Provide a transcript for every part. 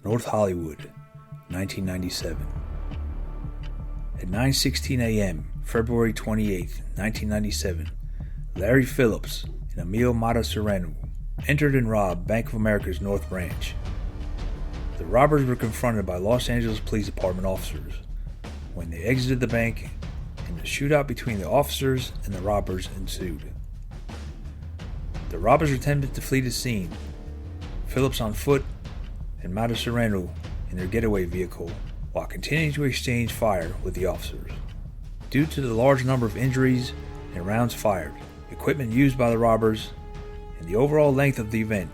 North Hollywood, 1997. At 9:16 a.m., February 28, 1997, Larry Phillips and Emil Mataserenu entered and robbed Bank of America's North Branch. The robbers were confronted by Los Angeles Police Department officers when they exited the bank, and the shootout between the officers and the robbers ensued. The robbers attempted to flee the scene, Phillips on foot and Mataserenu in their getaway vehicle, while continuing to exchange fire with the officers. Due to the large number of injuries and rounds fired, equipment used by the robbers, and the overall length of the event,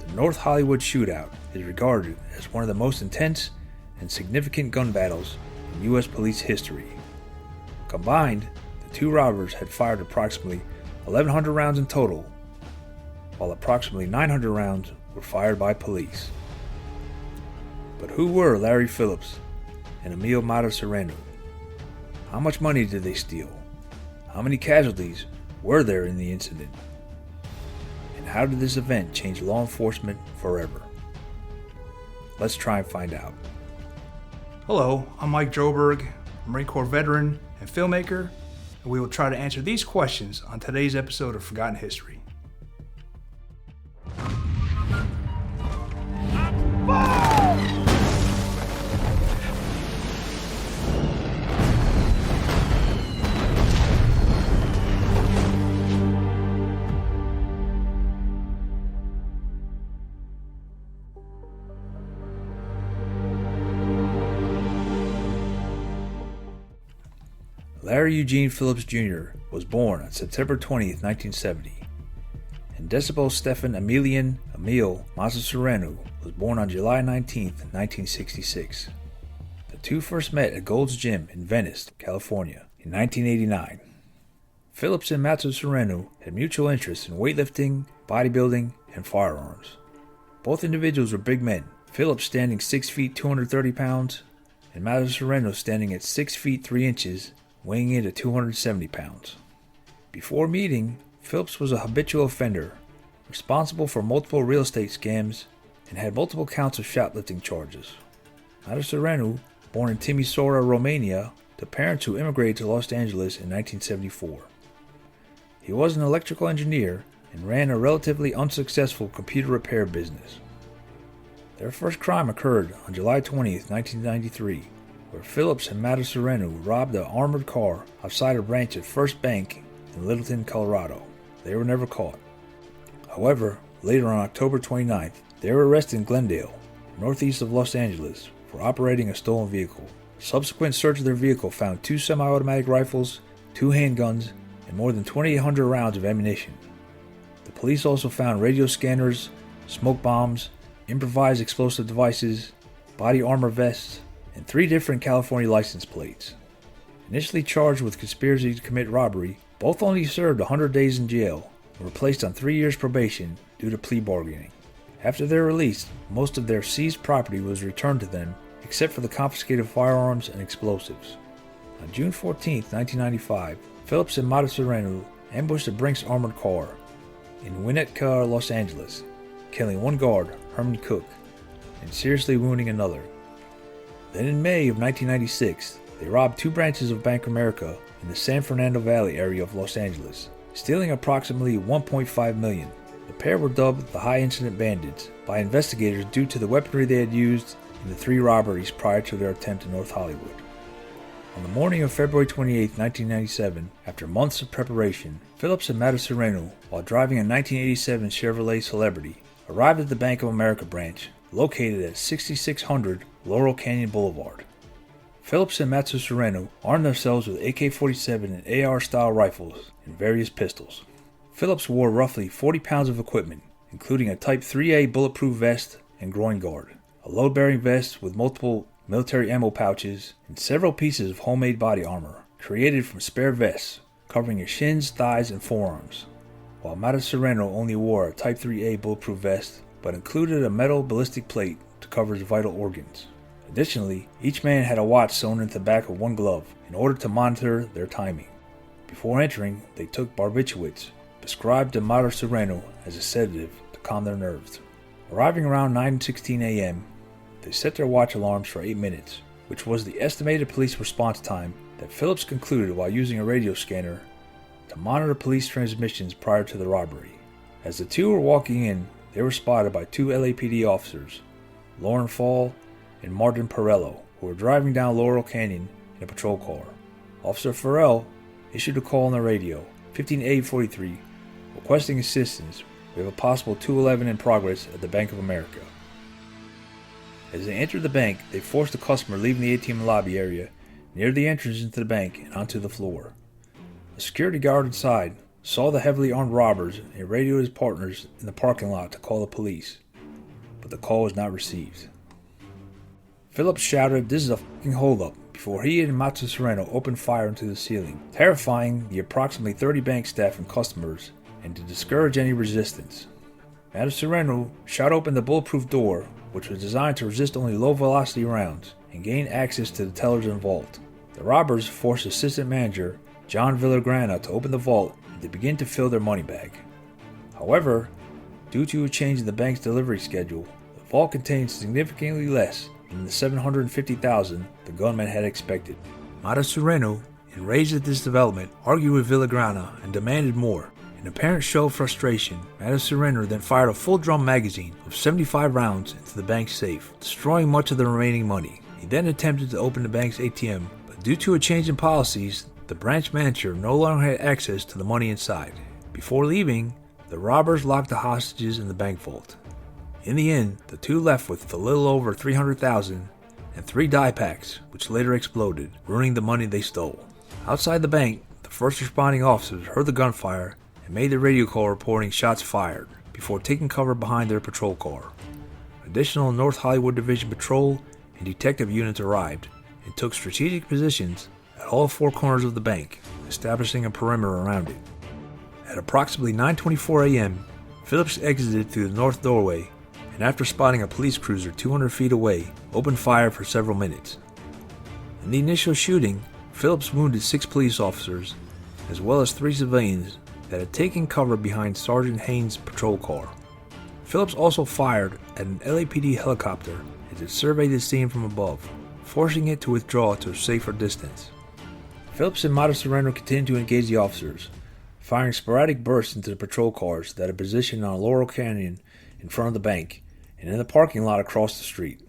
the North Hollywood Shootout is regarded as one of the most intense and significant gun battles in U.S. police history. Combined, the two robbers had fired approximately 1,100 rounds in total, while approximately 900 rounds were fired by police. But who were Larry Phillips and Emil Mataserenu? How much money did they steal? How many casualties were there in the incident? And how did this event change law enforcement forever? Let's try and find out. Hello, I'm Mike Droberg, Marine Corps veteran and filmmaker, and we will try to answer these questions on today's episode of Forgotten History. Larry Eugene Phillips Jr. was born on September 20, 1970, and Decibel Stefan Emilian Emil Mataserenu was born on July 19, 1966. The two first met at Gold's Gym in Venice, California, in 1989. Phillips and Mataserenu had mutual interests in weightlifting, bodybuilding, and firearms. Both individuals were big men, Phillips standing 6 feet 230 pounds, and Mataserenu standing at 6 feet 3 inches, weighing in at 270 pounds. Before meeting, Phillips was a habitual offender, responsible for multiple real estate scams, and had multiple counts of shoplifting charges. Mataserenu, born in Timisoara, Romania, to parents who immigrated to Los Angeles in 1974. He was an electrical engineer and ran a relatively unsuccessful computer repair business. Their first crime occurred on July 20, 1993, where Phillips and Mataserenu robbed an armored car outside a branch at First Bank in Littleton, Colorado. They were never caught. However, later on October 29th, they were arrested in Glendale, northeast of Los Angeles, for operating a stolen vehicle. Subsequent search of their vehicle found 2 semi-automatic rifles, 2 handguns, and more than 2,800 rounds of ammunition. The police also found radio scanners, smoke bombs, improvised explosive devices, body armor vests, and 3 different California license plates. Initially charged with conspiracy to commit robbery, both only served 100 days in jail and were placed on 3 years probation due to plea bargaining. After their release, most of their seized property was returned to them, except for the confiscated firearms and explosives. On June 14, 1995, Phillips and Mataserenu ambushed a Brinks armored car in Winnetka, Los Angeles, killing one guard, Herman Cook, and seriously wounding another. Then in May of 1996, they robbed 2 branches of Bank of America in the San Fernando Valley area of Los Angeles, stealing approximately $1.5 million. The pair were dubbed the High Incident Bandits by investigators due to the weaponry they had used in the 3 robberies prior to their attempt in North Hollywood. On the morning of February 28, 1997, after months of preparation, Phillips and Mataserenu, while driving a 1987 Chevrolet Celebrity, arrived at the Bank of America branch located at 6600 Laurel Canyon Boulevard. Phillips and Mataserenu armed themselves with AK-47 and AR-style rifles and various pistols. Phillips wore roughly 40 pounds of equipment, including a Type 3A bulletproof vest and groin guard, a load-bearing vest with multiple military ammo pouches, and several pieces of homemade body armor created from spare vests covering his shins, thighs, and forearms, while Mataserenu only wore a Type 3A bulletproof vest but included a metal ballistic plate to cover his vital organs. Additionally, each man had a watch sewn into the back of one glove in order to monitor their timing. Before entering, they took barbiturates, prescribed to Mataserenu as a sedative to calm their nerves. Arriving around 9:16 a.m., they set their watch alarms for 8 minutes, which was the estimated police response time that Phillips concluded while using a radio scanner to monitor police transmissions prior to the robbery. As the two were walking in, they were spotted by two LAPD officers, Lauren Fall and Martin Perello, who were driving down Laurel Canyon in a patrol car. Officer Farrell issued a call on the radio, 15843, requesting assistance. We have a possible 211 in progress at the Bank of America. As they entered the bank, they forced a customer leaving the ATM lobby area near the entrance into the bank and onto the floor. A security guard inside saw the heavily armed robbers and radioed his partners in the parking lot to call the police, but the call was not received. Phillips shouted, "This is a fucking holdup," before he and Matsu Sereno opened fire into the ceiling, terrifying the approximately 30 bank staff and customers, and to discourage any resistance. Matsu Sereno shot open the bulletproof door, which was designed to resist only low-velocity rounds, and gain access to the tellers and vault. The robbers forced assistant manager John Villagrana to open the vault and to begin to fill their money bag. However, due to a change in the bank's delivery schedule, the vault contained significantly less than the $750,000 the gunman had expected. Mata Sereno, enraged at this development, argued with Villagrana and demanded more. In apparent show of frustration, Mata Sereno then fired a full drum magazine of 75 rounds into the bank's safe, destroying much of the remaining money. He then attempted to open the bank's ATM, but due to a change in policies, the branch manager no longer had access to the money inside. Before leaving, the robbers locked the hostages in the bank vault. In the end, the two left with a little over $300,000 and 3 die packs, which later exploded, ruining the money they stole. Outside the bank, the first responding officers heard the gunfire and made the radio call reporting shots fired, before taking cover behind their patrol car. Additional North Hollywood Division patrol and detective units arrived and took strategic positions at all 4 corners of the bank, establishing a perimeter around it. At approximately 9:24 a.m., Phillips exited through the north doorway and, after spotting a police cruiser 200 feet away, opened fire for several minutes. In the initial shooting, Phillips wounded 6 police officers as well as 3 civilians that had taken cover behind Sergeant Haynes' patrol car. Phillips also fired at an LAPD helicopter as it surveyed the scene from above, forcing it to withdraw to a safer distance. Phillips and Mata Sereno continued to engage the officers, firing sporadic bursts into the patrol cars that are positioned on Laurel Canyon in front of the bank and in the parking lot across the street.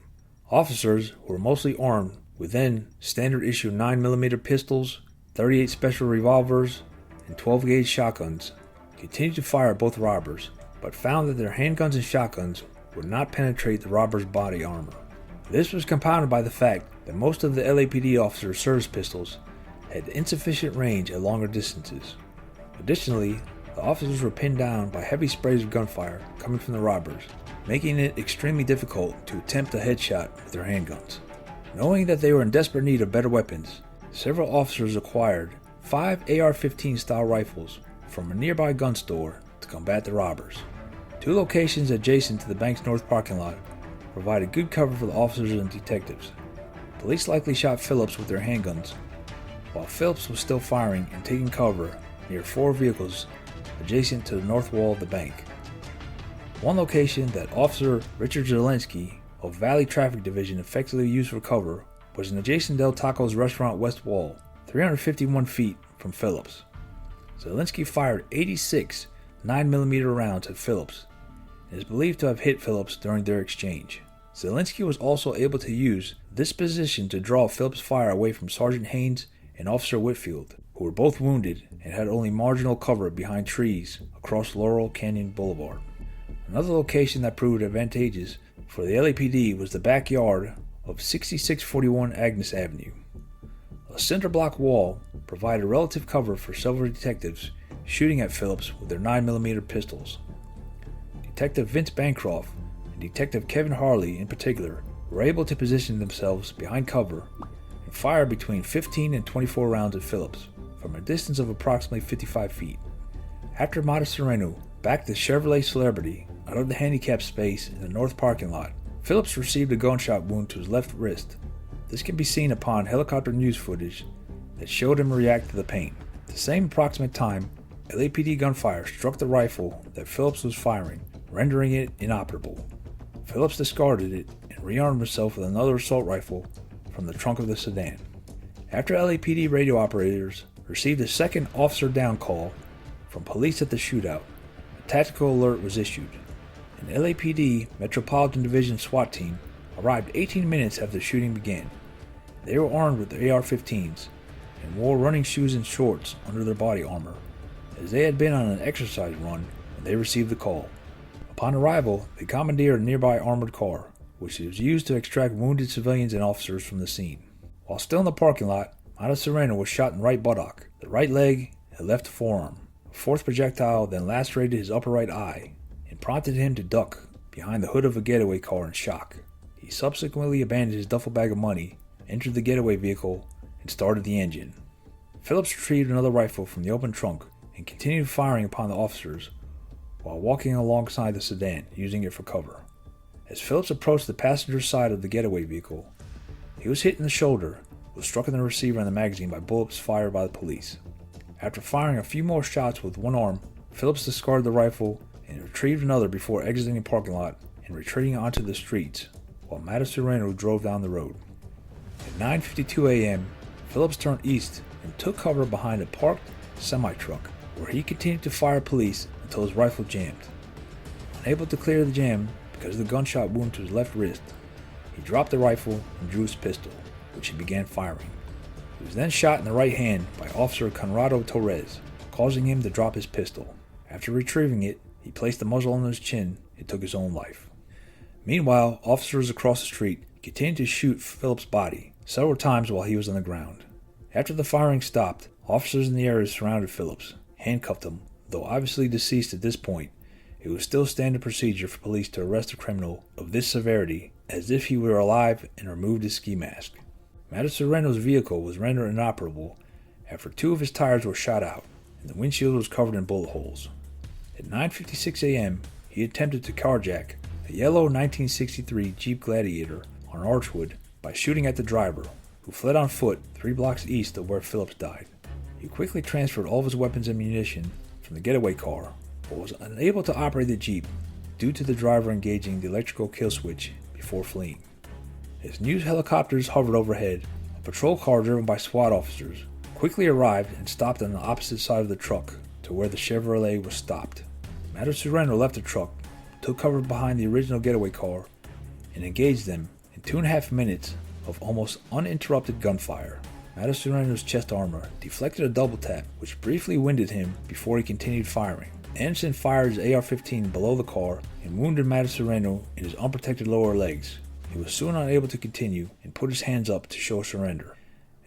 Officers, who were mostly armed with then standard issue 9mm pistols, 38 special revolvers, and 12-gauge shotguns, continued to fire at both robbers, but found that their handguns and shotguns would not penetrate the robbers' body armor. This was compounded by the fact that most of the LAPD officers' service pistols had insufficient range at longer distances. Additionally, the officers were pinned down by heavy sprays of gunfire coming from the robbers, making it extremely difficult to attempt a headshot with their handguns. Knowing that they were in desperate need of better weapons, several officers acquired 5 AR-15 style rifles from a nearby gun store to combat the robbers. 2 locations adjacent to the bank's north parking lot provided good cover for the officers and detectives. Police likely shot Phillips with their handguns, while Phillips was still firing and taking cover near 4 vehicles adjacent to the north wall of the bank. One location that Officer Richard Zelensky of Valley Traffic Division effectively used for cover was an adjacent Del Taco's restaurant west wall, 351 feet from Phillips. Zelensky fired 86 9mm rounds at Phillips and is believed to have hit Phillips during their exchange. Zelensky was also able to use this position to draw Phillips' fire away from Sergeant Haynes and Officer Whitfield, who were both wounded and had only marginal cover behind trees across Laurel Canyon Boulevard. Another location that proved advantageous for the LAPD was the backyard of 6641 Agnes Avenue. A cinder block wall provided relative cover for several detectives shooting at Phillips with their 9mm pistols. Detective Vince Bancroft and Detective Kevin Harley in particular were able to position themselves behind cover and fire between 15 and 24 rounds at Phillips from a distance of approximately 55 feet. After Mata Sereno backed the Chevrolet Celebrity out of the handicapped space in the north parking lot, Phillips received a gunshot wound to his left wrist. This can be seen upon helicopter news footage that showed him react to the pain. At the same approximate time, LAPD gunfire struck the rifle that Phillips was firing, rendering it inoperable. Phillips discarded it and and rearmed himself with another assault rifle from the trunk of the sedan. After LAPD radio operators received a second officer down call from police at the shootout, a tactical alert was issued. An LAPD Metropolitan Division SWAT team arrived 18 minutes after the shooting began. They were armed with AR-15s and wore running shoes and shorts under their body armor, as they had been on an exercise run when they received the call. Upon arrival, they commandeered a nearby armored car, which was used to extract wounded civilians and officers from the scene. While still in the parking lot, Mata Sereno was shot in the right buttock, the right leg, and left forearm. A fourth projectile then lacerated his upper right eye and prompted him to duck behind the hood of a getaway car in shock. He subsequently abandoned his duffel bag of money, entered the getaway vehicle, and started the engine. Phillips retrieved another rifle from the open trunk and continued firing upon the officers while walking alongside the sedan, using it for cover. As Phillips approached the passenger side of the getaway vehicle, he was hit in the shoulder, was struck in the receiver and the magazine by bullets fired by the police. After firing a few more shots with one arm, Phillips discarded the rifle and retrieved another before exiting the parking lot and retreating onto the streets, while Mata Sereno drove down the road. At 9:52 a.m., Phillips turned east and took cover behind a parked semi-truck, where he continued to fire police until his rifle jammed. Unable to clear the jam because of the gunshot wound to his left wrist, he dropped the rifle and drew his pistol, which he began firing. He was then shot in the right hand by Officer Conrado Torres, causing him to drop his pistol. After retrieving it, he placed the muzzle on his chin and took his own life. Meanwhile, officers across the street continued to shoot Phillips' body several times while he was on the ground. After the firing stopped, officers in the area surrounded Phillips, handcuffed him. Though obviously deceased at this point, it was still standard procedure for police to arrest a criminal of this severity as if he were alive and removed his ski mask. Mata Sereno's vehicle was rendered inoperable after two of his tires were shot out and the windshield was covered in bullet holes. At 9:56 a.m., he attempted to carjack a yellow 1963 Jeep Gladiator on Archwood by shooting at the driver, who fled on foot 3 blocks east of where Phillips died. He quickly transferred all of his weapons and munition from the getaway car, but was unable to operate the Jeep due to the driver engaging the electrical kill switch before fleeing. As news helicopters hovered overhead, a patrol car driven by SWAT officers quickly arrived and stopped on the opposite side of the truck to where the Chevrolet was stopped. Mata Sereno left the truck, took cover behind the original getaway car, and engaged them in 2.5 minutes of almost uninterrupted gunfire. Mata Sereno's chest armor deflected a double tap, which briefly winded him before he continued firing. Anderson fired his AR-15 below the car and wounded Mata Sereno in his unprotected lower legs. He was soon unable to continue and put his hands up to show surrender.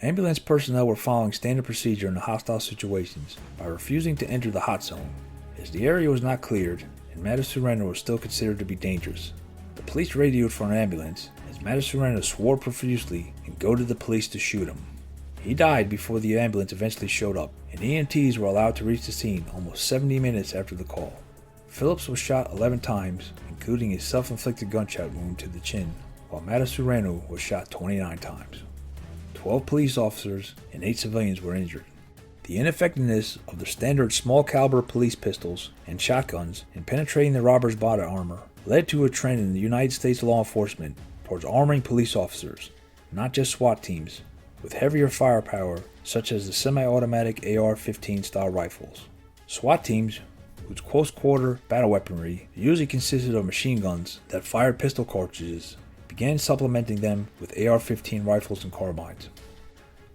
Ambulance personnel were following standard procedure in the hostile situations by refusing to enter the hot zone, as the area was not cleared and Mata Sereno was still considered to be dangerous. The police radioed for an ambulance as Mata Sereno swore profusely and goaded the police to shoot him. He died before the ambulance eventually showed up, and EMTs were allowed to reach the scene almost 70 minutes after the call. Phillips was shot 11 times, including a self-inflicted gunshot wound to the chin, while Mata Sereno was shot 29 times. 12 police officers and 8 civilians were injured. The ineffectiveness of the standard small-caliber police pistols and shotguns in penetrating the robbers' body armor led to a trend in the United States law enforcement towards arming police officers, not just SWAT teams, with heavier firepower such as the semi-automatic AR-15 style rifles. SWAT teams, whose close-quarter battle weaponry usually consisted of machine guns that fired pistol cartridges, began supplementing them with AR-15 rifles and carbines.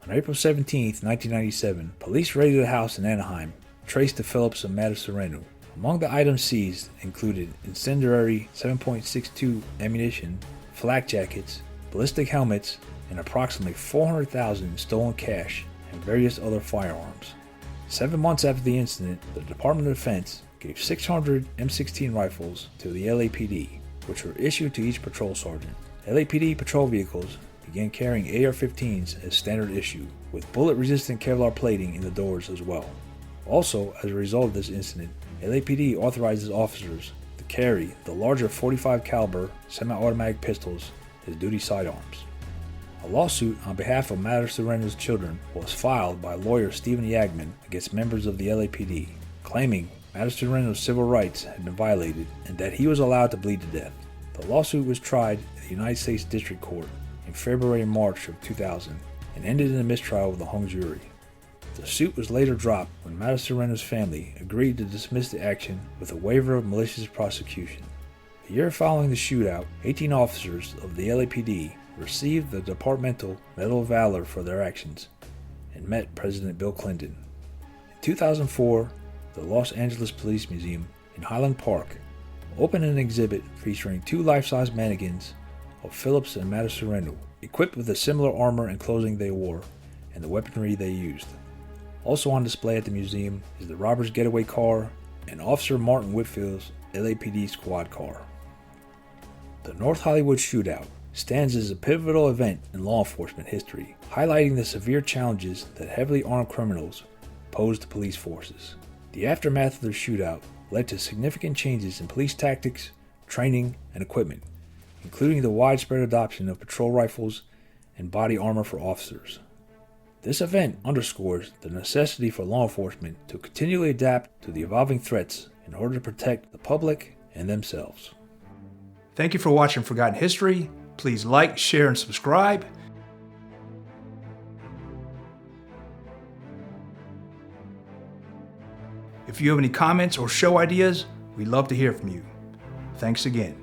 On April 17, 1997, police raided a house in Anaheim, traced to Phillips and Mata Sereno. Among the items seized included incendiary 7.62 ammunition, flak jackets, ballistic helmets, and approximately $400,000 in stolen cash and various other firearms. 7 months after the incident, the Department of Defense gave 600 M16 rifles to the LAPD, which were issued to each patrol sergeant. LAPD patrol vehicles began carrying AR-15s as standard issue, with bullet-resistant Kevlar plating in the doors as well. Also, as a result of this incident, LAPD authorizes officers to carry the larger .45 caliber semi-automatic pistols as duty sidearms. A lawsuit on behalf of Mata Sereno's children was filed by lawyer Stephen Yagman against members of the LAPD, claiming Mata Sereno's civil rights had been violated and that he was allowed to bleed to death. The lawsuit was tried in the United States District Court in February and March of 2000 and ended in a mistrial with a hung jury. The suit was later dropped when Matasarenu's family agreed to dismiss the action with a waiver of malicious prosecution. The year following the shootout, 18 officers of the LAPD received the Departmental Medal of Valor for their actions and met President Bill Clinton. In 2004, the Los Angeles Police Museum in Highland Park opened an exhibit featuring 2 life-size mannequins of Phillips and Matasarenu, equipped with the similar armor and clothing they wore and the weaponry they used. Also on display at the museum is the robber's getaway car and Officer Martin Whitfield's LAPD squad car. The North Hollywood Shootout stands as a pivotal event in law enforcement history, highlighting the severe challenges that heavily armed criminals pose to police forces. The aftermath of the shootout led to significant changes in police tactics, training, and equipment, including the widespread adoption of patrol rifles and body armor for officers. This event underscores the necessity for law enforcement to continually adapt to the evolving threats in order to protect the public and themselves. Thank you for watching Forgotten History. Please like, share, and subscribe. If you have any comments or show ideas, we'd love to hear from you. Thanks again.